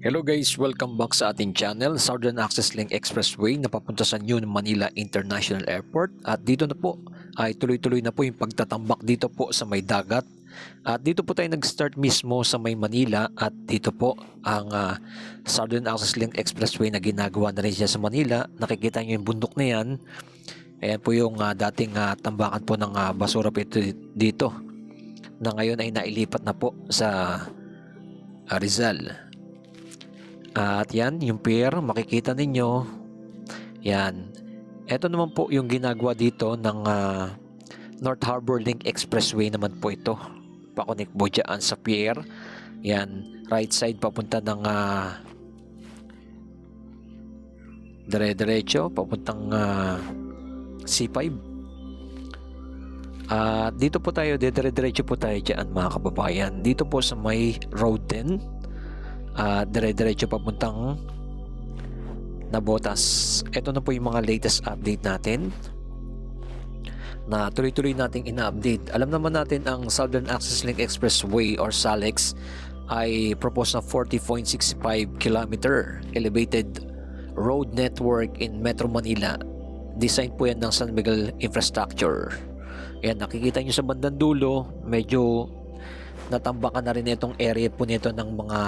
Hello guys, welcome back sa ating channel, Southern Access Link Expressway na papunta sa New Manila International Airport. At dito na po ay tuloy-tuloy na po yung pagtatambak dito po sa may dagat. At dito po tayo nag-start mismo sa may Manila at dito po ang Southern Access Link Expressway na ginagawa na rin siya sa Manila. Nakikita nyo yung bundok na yan. Ayan po yung dating tambakan po ng basura po dito na ngayon ay nailipat na po sa Rizal. At yan, yung pier, makikita ninyo. Yan. Ito naman po yung ginagawa dito ng North Harbor Link Expressway naman po ito. Pakunik po dyan sa pier. Yan, right side papunta ng dire-diretso, papuntang C5. Dito po tayo, dire-diretso po tayo dyan mga kababayan. Dito po sa may Road 10. Dire-diretso papuntang Nabotas. Ito na po yung mga latest update natin na tuloy-tuloy nating ina-update. Alam naman natin ang Southern Access Link Expressway or SALEX ay propose na 40.65 km elevated road network in Metro Manila. Design po yan ng San Miguel Infrastructure. Yan, nakikita nyo sa bandang dulo, medyo natambakan na rin itong area po nito ng mga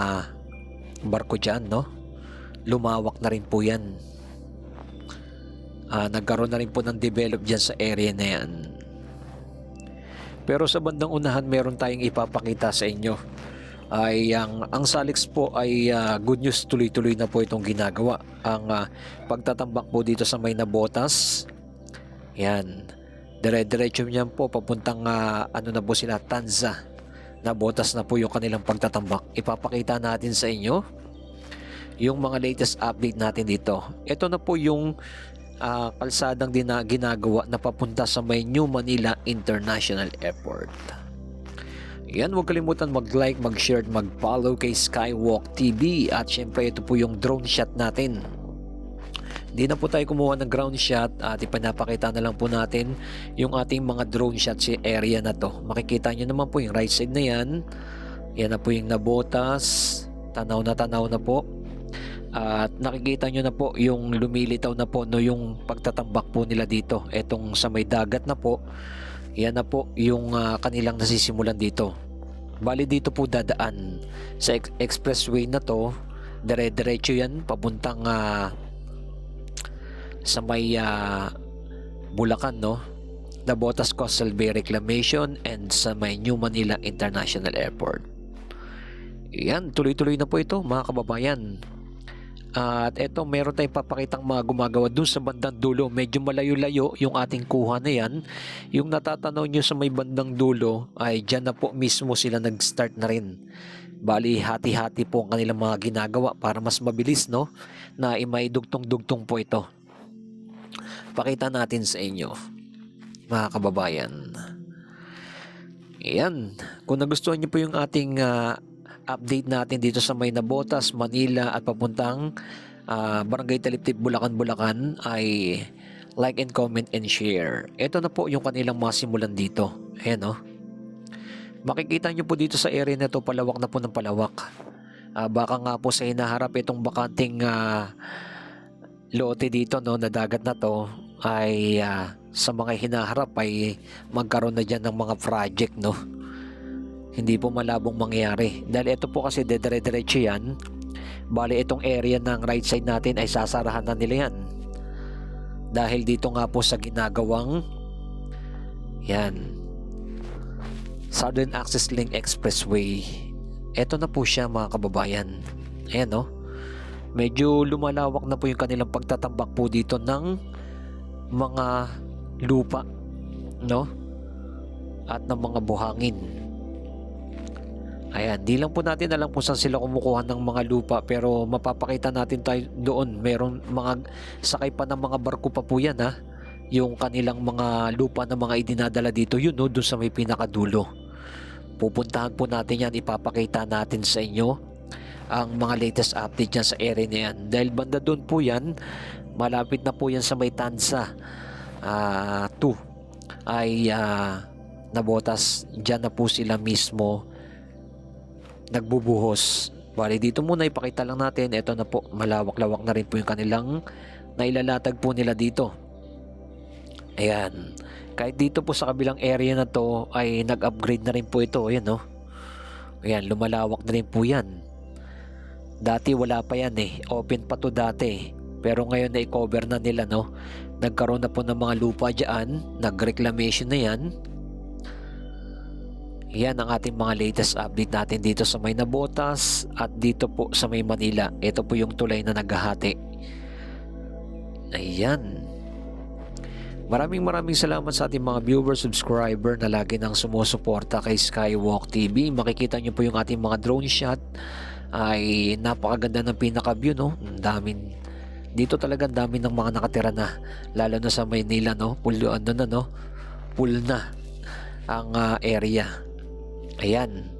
barko dyan, no? Lumawak na rin po yan. Nagkaroon na rin po ng develop dyan sa area na yan. Pero sa bandang unahan, meron tayong ipapakita sa inyo. Ay ang SALEX po ay good news, tuloy-tuloy na po itong ginagawa. Ang pagtatambak po dito sa may Nabotas. Yan. Dire-diretso niyan po papuntang ano na po sila, Tanza. Nabotas na po yung kanilang pagtatambak. Ipapakita natin sa inyo yung mga latest update natin dito. Ito na po yung kalsadang ginagawa na papunta sa may New Manila International Airport. Yan, huwag kalimutan mag-like, mag-share, mag-follow kay Skywalk TV. At syempre ito po yung drone shot natin. Hindi na po tayo kumuha ng ground shot at ipinapakita na lang po natin yung ating mga drone shot sa area na to. Makikita nyo naman po yung right side na yan. Yan na po yung Nabotas. Tanaw na po. At nakikita nyo na po yung lumilitaw na po no, yung pagtatambak po nila dito. Etong sa may dagat na po. Yan na po yung kanilang nasisimulan dito. Bali dito po dadaan sa expressway na to. Dire-diretso yan papuntang sa may Bulacan, no? Nabotas Coastal Bay Reclamation and sa may New Manila International Airport. Yan, tuloy-tuloy na po ito mga kababayan. At eto, meron tayong papakitang mga gumagawa dun sa bandang dulo. Medyo malayo-layo yung ating kuha na yan. Yung natatanaw nyo sa may bandang dulo ay dyan na po mismo sila nag-start na rin. Bali, hati-hati po ang kanilang mga ginagawa para mas mabilis, no? Na imaidugtong-dugtong po ito. Pakita natin sa inyo mga kababayan. Ayan, kung nagustuhan niyo po yung ating update natin dito sa may Nabotas, Manila at papuntang Barangay Taliptip, Bulacan ay like and comment and share. Ito na po yung kanilang mga simulan dito. Ayan, no? Makikita nyo po dito sa area na to, palawak na po ng palawak. Baka nga po sa hinaharap itong bakanting lote dito, no, na dagat na to ay sa mga hinaharap ay magkaroon na dyan ng mga project, no. Hindi po malabong mangyari dahil ito po kasi dire-diretso yan. Bali itong area ng right side natin ay sasarahan na nila yan dahil dito nga po sa ginagawang yan Southern Access Link Expressway. Ito na po siya mga kababayan. Ayan, no. Medyo lumalawak na po yung kanilang pagtatambak po dito ng mga lupa, no? At ng mga buhangin. Ayan, di lang po natin alam kung saan sila kumukuha ng mga lupa, pero mapapakita natin tayo doon. Meron mga sakay pa ng mga barko pa po yan, ha? Yung kanilang mga lupa na mga idinadala dito, yun, no? Doon sa may pinakadulo. Pupuntahan po natin yan, ipapakita natin sa inyo ang mga latest update dyan sa area na yan. Dahil banda doon po yan, malapit na po yan sa may Tanza 2 ay Nabotas. Dyan na po sila mismo nagbubuhos Bali dito muna ipakita lang natin, ito na po, malawak-lawak na rin po yung kanilang nailalatag po nila dito. Ayan, kahit dito po sa kabilang area na to ay nag-upgrade na rin po ito. Ayan no, ayan, lumalawak na rin po yan. Dati wala pa yan open pa to dati, pero ngayon na i-cover na nila no. Nagkaroon na po ng mga lupa dyan, nag-reclamation na yan. Yan ang ating mga latest update natin dito sa may Navotas at dito po sa may Manila. Ito po yung tulay na naghahati. Ayan. Maraming salamat sa ating mga viewer, subscriber na lagi nang sumusuporta kay Skywalk TV. Makikita nyo po yung ating mga drone shot. Ay napakaganda ng pinaka-view no. Daming dito talaga, dami ng mga nakatira na, lalo na sa Maynila no. Full na ang area. Ayan,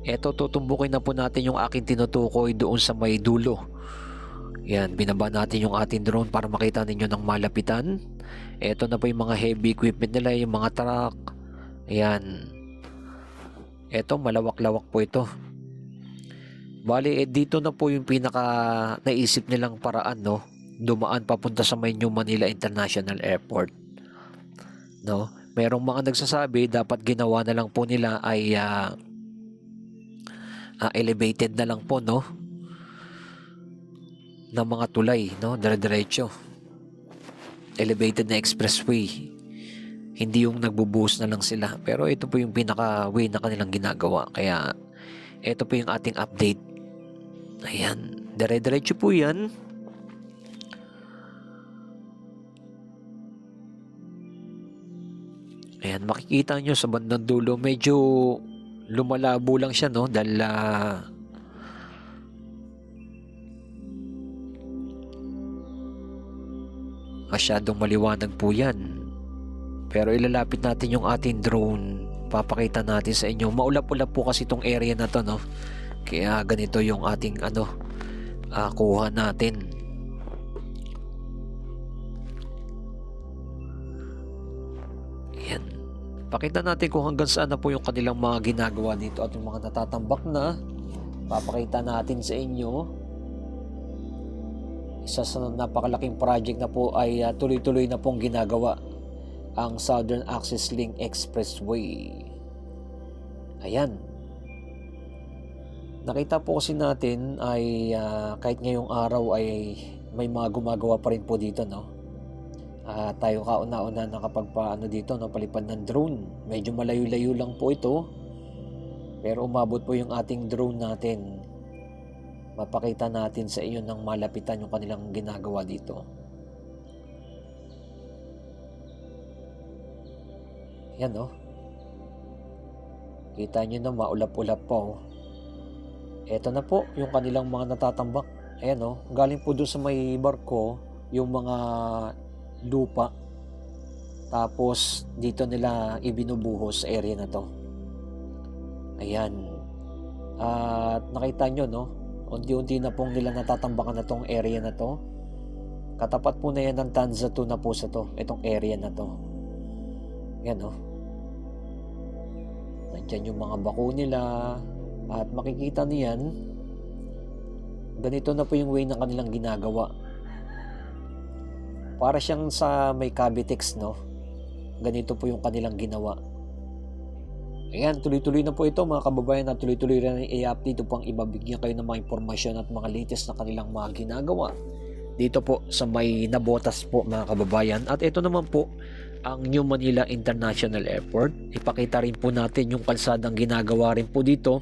eto tutumbukin na po natin yung aking tinutukoy doon sa may dulo. Ayan, binaba natin yung ating drone para makita ninyo ng malapitan. Eto na po yung mga heavy equipment nila, yung mga truck. Ayan, eto malawak-lawak po ito. Bali dito na po yung pinaka naisip nilang paraan no, dumaan papunta sa may New Manila International Airport no. Merong mga nagsasabi dapat ginawa na lang po nila ay elevated na lang po no, ng mga tulay no, dire-diretso elevated na expressway, hindi yung nagbubuhos na lang sila. Pero ito po yung pinaka way na kanilang ginagawa, kaya ito po yung ating update. Ayan, dire-diretso po yan. Ayan, makikita nyo sa bandang dulo, medyo lumalabo lang siya no, dahil masyadong maliwanag po yan. Pero ilalapit natin yung ating drone, papakita natin sa inyo. Maulap-ulap po kasi itong area na to no, kaya ganito yung ating kuha natin. Ayan, pakita natin kung hanggang saan na po yung kanilang mga ginagawa dito at yung mga natatambak na. Papakita natin sa inyo. Isa sa napakalaking project na po ay tuloy-tuloy na pong ginagawa, ang Southern Access Link Expressway. Ayan, nakita po kasi natin ay kahit ngayong araw ay may mga gumagawa pa rin po dito no. Tayo kauna-una nakapagpaano dito no, palipad ng drone. Medyo malayo-layo lang po ito, pero umabot po yung ating drone natin. Mapakita natin sa inyo ng malapitan yung kanilang ginagawa dito. Yan no, kita nyo na maulap-ulap po. Eto na po yung kanilang mga natatambak. Ayan no, galing po doon sa may barko yung mga lupa, tapos dito nila ibinubuhos sa area na to. Ayan, at nakita nyo no, unti-unti na pong nila natatambakan na tong area na to. Katapat po na yan ng Tanza 2 na po sa to, itong area na to. Yan no, nandyan yung mga bako nila, at makikita niyan ganito na po yung way na kanilang ginagawa. Para siyang sa may Cavitex no, ganito po yung kanilang ginawa. Ayan, tuloy-tuloy na po ito mga kababayan, at tuloy-tuloy rin i-update po ang ibabigyan kayo ng mga impormasyon at mga latest na kanilang mga ginagawa dito po sa may Navotas po mga kababayan. At ito naman po ang New Manila International Airport. Ipakita rin po natin yung kalsadang ginagawa rin po dito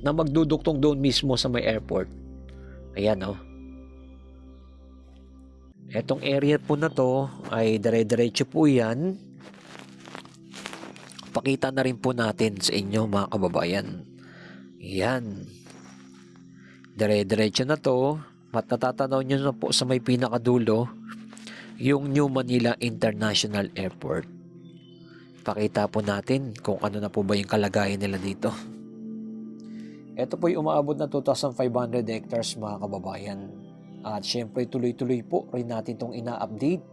na magduduktong doon mismo sa may airport. Ayan no, etong area po na to ay dire-diretso po yan. Pakita na rin po natin sa inyo mga kababayan. Yan, dire-diretso na to. At natatanaw nyo na po sa may pinakadulo yung New Manila International Airport. Pakita po natin kung ano na po ba yung kalagayan nila dito. Ito po yung umaabot na 2,500 hectares mga kababayan. At syempre tuloy-tuloy po rin natin itong ina-update,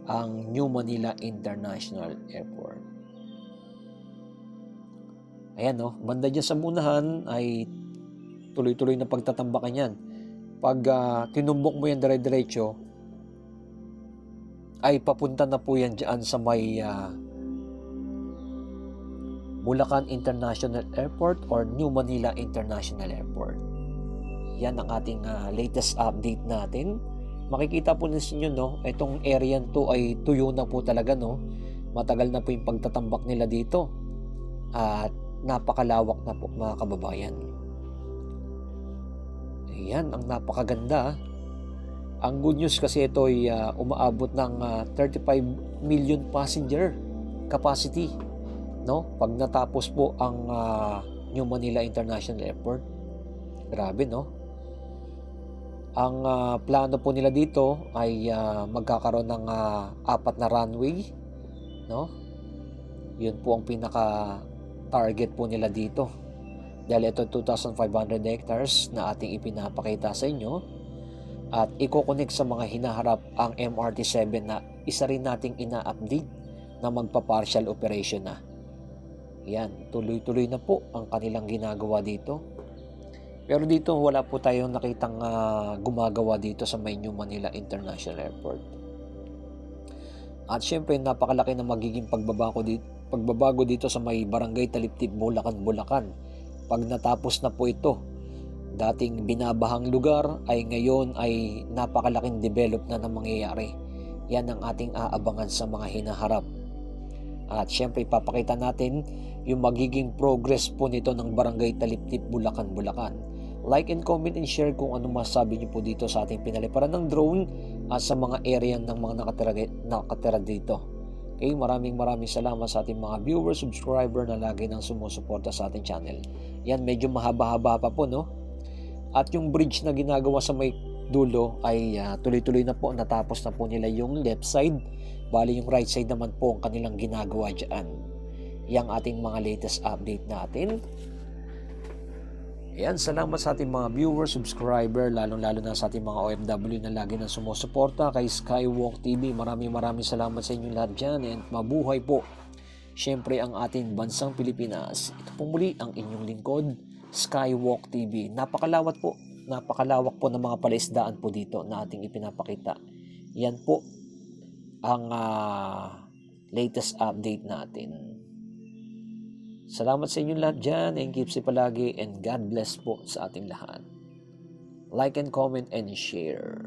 ang New Manila International Airport. Ayan no, banda dyan sa munahan ay Tuloy-tuloy na pagtatambakan yan. Pag tinumbok mo yan dire-diretso, ay papunta na po yan dyan sa may Bulacan International Airport or New Manila International Airport. Yan ang ating latest update natin. Makikita po ninyo, no, itong area to ay tuyo na po talaga, no. Matagal na po yung pagtatambak nila dito. At napakalawak na po, mga kababayan. Ayan, ang napakaganda. Ang good news kasi ito ay umaabot ng 35 million passenger capacity, no? Pag natapos po ang New Manila International Airport. Grabe, no? Ang plano po nila dito ay magkakaroon ng 4 na runway, no? Yun po ang pinaka target po nila dito. Dahil ito 2,500 hectares na ating ipinapakita sa inyo. At i-connect sa mga hinaharap ang MRT-7 na isa rin nating ina-update na magpa-partial operation na. Yan, tuloy-tuloy na po ang kanilang ginagawa dito. Pero dito wala po tayong nakitang gumagawa dito sa may New Manila International Airport. At syempre napakalaki na magiging pagbabago dito sa may Barangay Taliptip, Bulacan. Pag natapos na po ito, dating binabahang lugar ay ngayon ay napakalaking develop na mangyayari. Yan ang ating aabangan sa mga hinaharap. At syempre ipapakita natin yung magiging progress po nito ng Barangay Taliptip, Bulacan. Like and comment and share kung ano masabi niyo po dito sa ating pinaliparan ng drone at sa mga area ng mga nakatira dito. Okay, maraming salamat sa ating mga viewers, subscriber na lagi nang sumusuporta sa ating channel. Yan, medyo mahaba-haba pa po, no? At yung bridge na ginagawa sa may dulo ay tuloy-tuloy na po. Natapos na po nila yung left side. Bali yung right side naman po ang kanilang ginagawa dyan. Yang ating mga latest update natin. Ayan, salamat sa ating mga viewers, subscriber, lalong-lalo na sa ating mga OFW na lagi nang sumusuporta kay Skywalk TV. Maraming salamat sa inyong lahat dyan and mabuhay po. Siyempre ang ating bansang Pilipinas. Ito po muli ang inyong lingkod, Skywalk TV. Napakalawak po ng mga palaisdaan po dito na ating ipinapakita. Yan po ang latest update natin. Salamat sa inyong lahat dyan and keep safe palagi and God bless po sa ating lahat. Like and comment and share.